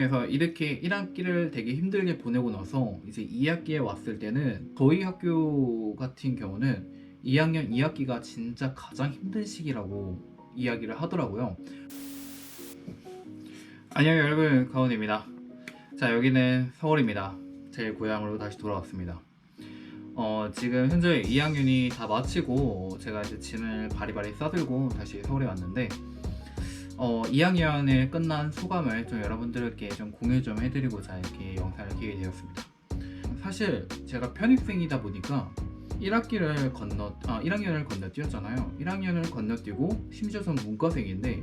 그래서 이렇게 1학기를 되게 힘들게 보내고 나서 이제 2학기에 왔을 때는 저희 학교 같은 경우는 2학년 2학기가 진짜 가장 힘든 시기라고 이야기를 하더라고요. 안녕 여러분, 가온입니다. 자, 여기는 서울입니다. 제 고향으로 다시 돌아왔습니다. 지금 현재 2학년이 다 마치고 제가 이제 짐을 바리바리 싸들고 다시 서울에 왔는데 2학년을 끝난 소감을 좀 여러분들께 좀 공유 좀 해드리고자 이렇게 영상을 켜게 되었습니다. 사실 제가 편입생이다 보니까 1학년을 건너뛰었잖아요. 1학년을 건너뛰고 심지어 전 문과생인데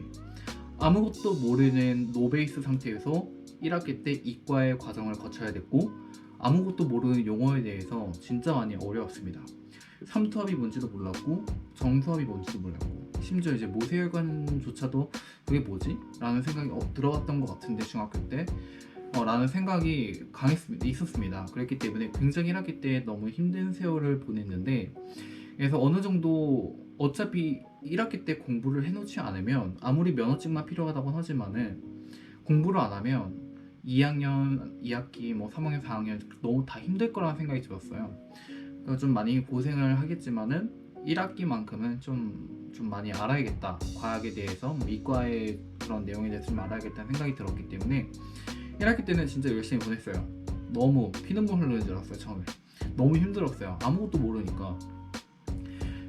아무것도 모르는 노베이스 상태에서 1학기 때 이과의 과정을 거쳐야 됐고 아무것도 모르는 용어에 대해서 진짜 많이 어려웠습니다. 삼투압이 뭔지도 몰랐고 정수압이 뭔지도 몰랐고 심지어 이제 모세혈관조차도 그게 뭐지? 라는 생각이 들어갔던 것 같은데 중학교 때 라는 생각이 있었습니다. 그랬기 때문에 굉장히 1학기 때 너무 힘든 세월을 보냈는데 그래서 어느 정도 어차피 1학기 때 공부를 해놓지 않으면 아무리 면허증만 필요하다고 하지만은 공부를 안 하면 2학년, 2학기, 뭐 3학년, 4학년 너무 다 힘들 거라는 생각이 들었어요. 그래서 좀 많이 고생을 하겠지만은 1학기만큼은 좀 많이 알아야겠다. 과학에 대해서 뭐 이과의 그런 내용에 대해서 좀 알아야겠다는 생각이 들었기 때문에 1학기 때는 진짜 열심히 보냈어요. 너무 피눈물 흘리는 줄 알았어요. 처음에 너무 힘들었어요. 아무것도 모르니까.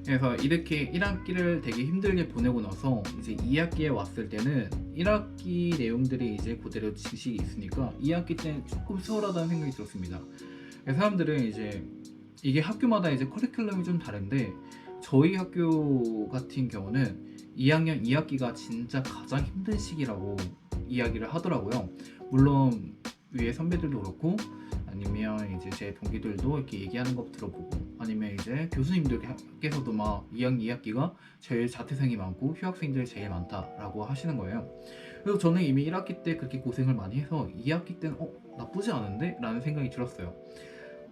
그래서 이렇게 1학기를 되게 힘들게 보내고 나서 이제 2학기에 왔을 때는 1학기 내용들이 이제 그대로 지식이 있으니까 2학기 때는 조금 수월하다는 생각이 들었습니다. 사람들은 이제 이게 학교마다 이제 커리큘럼이 좀 다른데 저희 학교 같은 경우는 2학년 2학기가 진짜 가장 힘든 시기라고 이야기를 하더라고요. 물론 위에 선배들도 그렇고 아니면 이제 제 동기들도 이렇게 얘기하는 거 들어보고 아니면 이제 교수님들께서도 막 2학년 2학기가 제일 자퇴생이 많고 휴학생들이 제일 많다라고 하시는 거예요. 그래서 저는 이미 1학기 때 그렇게 고생을 많이 해서 2학기 때는 나쁘지 않은데? 라는 생각이 들었어요.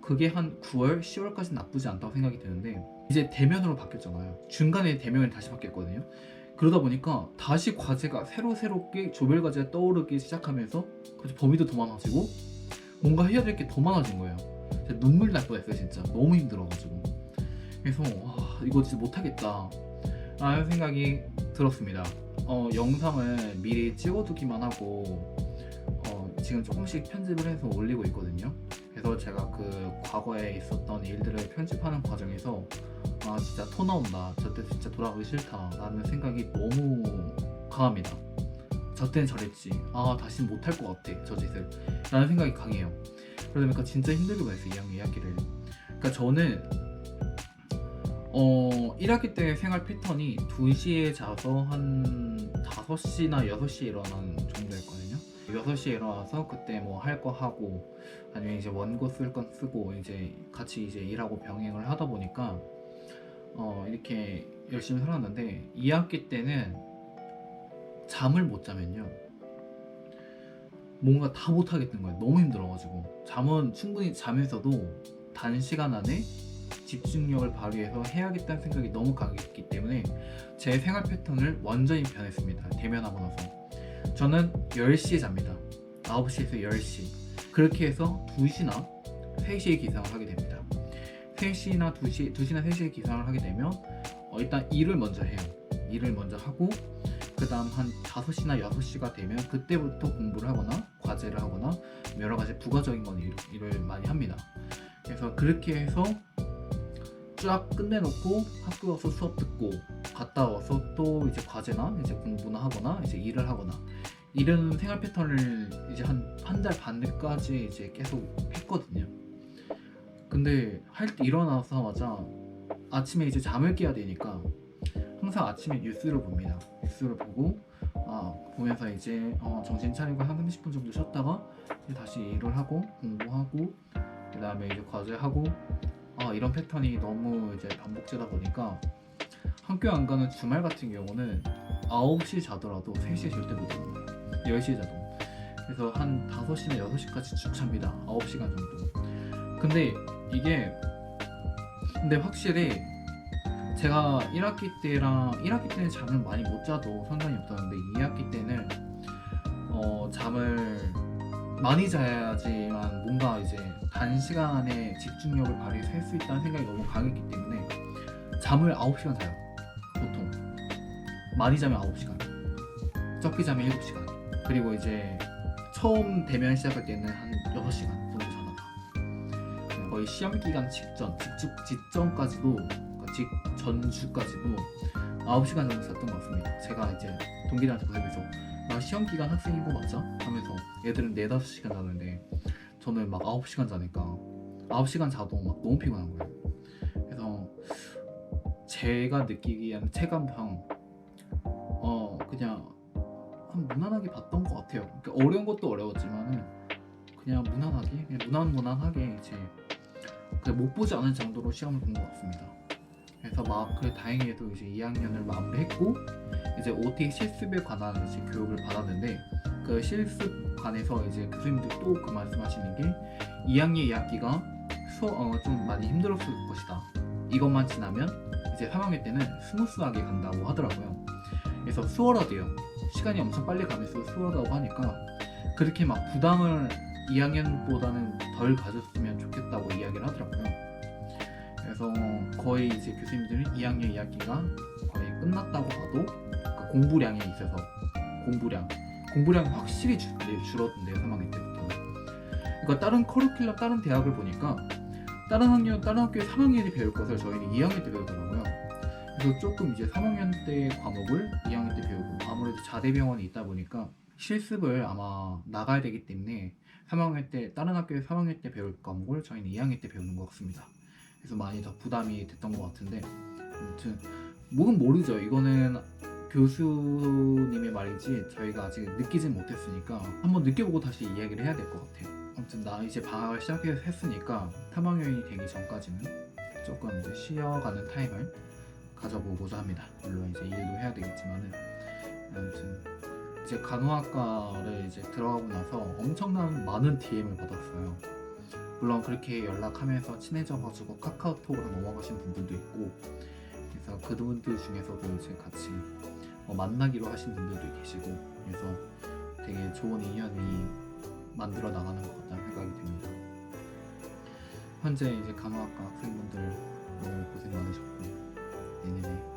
그게 한 9월, 10월까지 나쁘지 않다고 생각이 드는데 이제 대면으로 바뀌었잖아요. 중간에 대면이 다시 바뀌었거든요. 그러다 보니까 다시 과제가 새롭게 조별 과제가 떠오르기 시작하면서 범위도 더 많아지고 뭔가 해야 될 게 더 많아진 거예요. 진짜 눈물 날 뻔했어요. 진짜 너무 힘들어가지고. 그래서 이거 진짜 못하겠다 라는 생각이 들었습니다. 영상을 미리 찍어두기만 하고 지금 조금씩 편집을 해서 올리고 있거든요. 그래서 제가 그 과거에 있었던 일들을 편집하는 과정에서 진짜 토 나온다, 저때 진짜 돌아가기 싫다 라는 생각이 너무 강합니다. 저 때는 저랬지, 다시 못할 것 같아 저 짓을 라는 생각이 강해요. 그러다 보니까 진짜 힘들게 보냈어요 2학년 2학기를. 그러니까 저는 1학기 때 생활 패턴이 2시에 자서 한 5시나 6시에 일어나는 정도였거든요. 6시에 일어나서 그때 뭐 할 거 하고 아니면 이제 원고 쓸 건 쓰고 이제 같이 이제 일하고 병행을 하다 보니까 이렇게 열심히 살았는데 2학기 때는 잠을 못 자면요 뭔가 다 못하겠는 거예요. 너무 힘들어가지고. 잠은 충분히 자면서도 단시간 안에 집중력을 발휘해서 해야겠다는 생각이 너무 강했기 때문에 제 생활 패턴을 완전히 변했습니다. 대면하고 나서 저는 10시에 잡니다. 9시에서 10시 그렇게 해서 2시나 3시에 기상을 하게 됩니다. 3시나 2시나 3시에 기상을 하게 되면 일단 일을 먼저 해요. 일을 먼저 하고 그 다음 한 5시나 6시가 되면 그때부터 공부를 하거나 과제를 하거나 여러 가지 부가적인 건 일을 많이 합니다. 그래서 그렇게 해서 쫙 끝내놓고 학교 와서 수업 듣고 갔다 와서 또 이제 과제나 이제 공부나 하거나 이제 일을 하거나 이런 생활 패턴을 이제 한 달 반까지 이제 계속 했거든요. 근데 일어나자마자 아침에 이제 잠을 깨야 되니까 항상 아침에 뉴스를 봅니다. 뉴스를 보고 보면서 이제 정신 차리고 한 30분 정도 쉬었다가 이제 다시 일을 하고 공부하고 그 다음에 이제 과제하고 이런 패턴이 너무 이제 반복되다 보니까 학교 안 가는 주말 같은 경우는 9시 자더라도 3시에 절대 못 자요. 10시에 자도. 그래서 한 5시나 6시까지 쭉 잡니다. 9시간 정도. 근데 확실히 제가 1학기 때는 잠을 많이 못 자도 상관이 없었는데 2학기 때는 잠을 많이 자야지만 뭔가 이제 단시간에 집중력을 발휘해서 할 수 있다는 생각이 너무 강했기 때문에 잠을 9시간 자요. 보통 많이 자면 9시간, 적게 자면 7시간. 그리고 이제 처음 대면 시작할 때는 한 6시간 정도 자다가 거의 시험 기간 직전까지도, 그러니까 전주까지도 9시간 정도 잤던 것 같습니다. 제가 이제 동기들한테 보내면서 나 시험 기간 학생인 거 맞아? 하면서 얘들은 4-5시간 자는데 저는 막 9시간 자니까 9시간 자도 막 너무 피곤한 거예요. 그래서 제가 느끼기에는 체감상 그냥 한 무난하게 봤던 것 같아요. 그러니까 어려운 것도 어려웠지만은 그냥 무난하게, 그냥 무난하게 이제 못 보지 않을 정도로 시험을 본 것 같습니다. 그래서 막 다행히도 이제 2학년을 마무리했고 이제 OT 실습에 관한 이제 교육을 받았는데 그 실습관에서 이제 교수님들 또 그 말씀하시는 게 2학년 2학기가 좀 많이 힘들었을 것이다. 이것만 지나면 이제 3학년 때는 스무스하게 간다고 하더라고요. 그래서 수월하대요. 시간이 엄청 빨리 가면서 수월하다고 하니까 그렇게 막 부담을 2학년보다는 덜 가졌으면 좋겠다고 이야기를 하더라고요. 그래서 거의 이제 교수님들은 2학년 2학기가 거의 끝났다고 봐도 그 공부량에 있어서 공부량이 확실히 줄었던데요. 3학년 때부터. 그러니까 다른 커리큘럼, 다른 대학을 보니까 다른 학교에 3학년이 배울 것을 저희는 2학년 때 배우더라고요. 그래서 조금 이제 3학년 때 과목을 2학년 때 배우고, 아무래도 자대병원이 있다 보니까 실습을 아마 나가야 되기 때문에 3학년 때 다른 학교에서 3학년 때 배울 과목을 저희는 2학년 때 배우는 것 같습니다. 그래서 많이 더 부담이 됐던 것 같은데, 아무튼 뭐는 모르죠. 이거는 교수님의 말이지 저희가 아직 느끼진 못했으니까 한번 느껴보고 다시 이야기를 해야 될 것 같아요. 아무튼 나 이제 방학을 시작해서 했으니까 3학년이 되기 전까지는 조금 이제 쉬어가는 타임을 가져보고자 합니다. 물론 이제 일도 해야 되겠지만은, 아무튼 이제 간호학과를 이제 들어가고 나서 엄청난 많은 DM을 받았어요. 물론 그렇게 연락하면서 친해져가지고 카카오톡으로 넘어가신 분들도 있고, 그래서 그분들 중에서도 이제 같이 만나기로 하신 분들도 계시고, 그래서 되게 좋은 인연이 만들어 나가는 것 같다는 생각이 듭니다. 현재 이제 간호학과 학생분들 너무 고생 많으셨고 내년에